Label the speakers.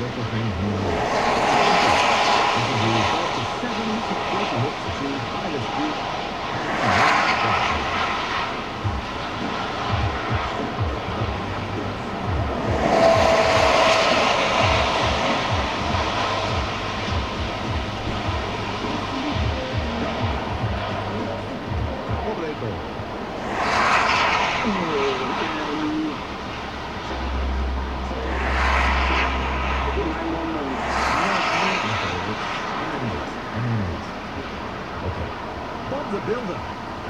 Speaker 1: Local trains move on. This will be up to 7 local hooks achieved by the street. Okay. Bob's a builder.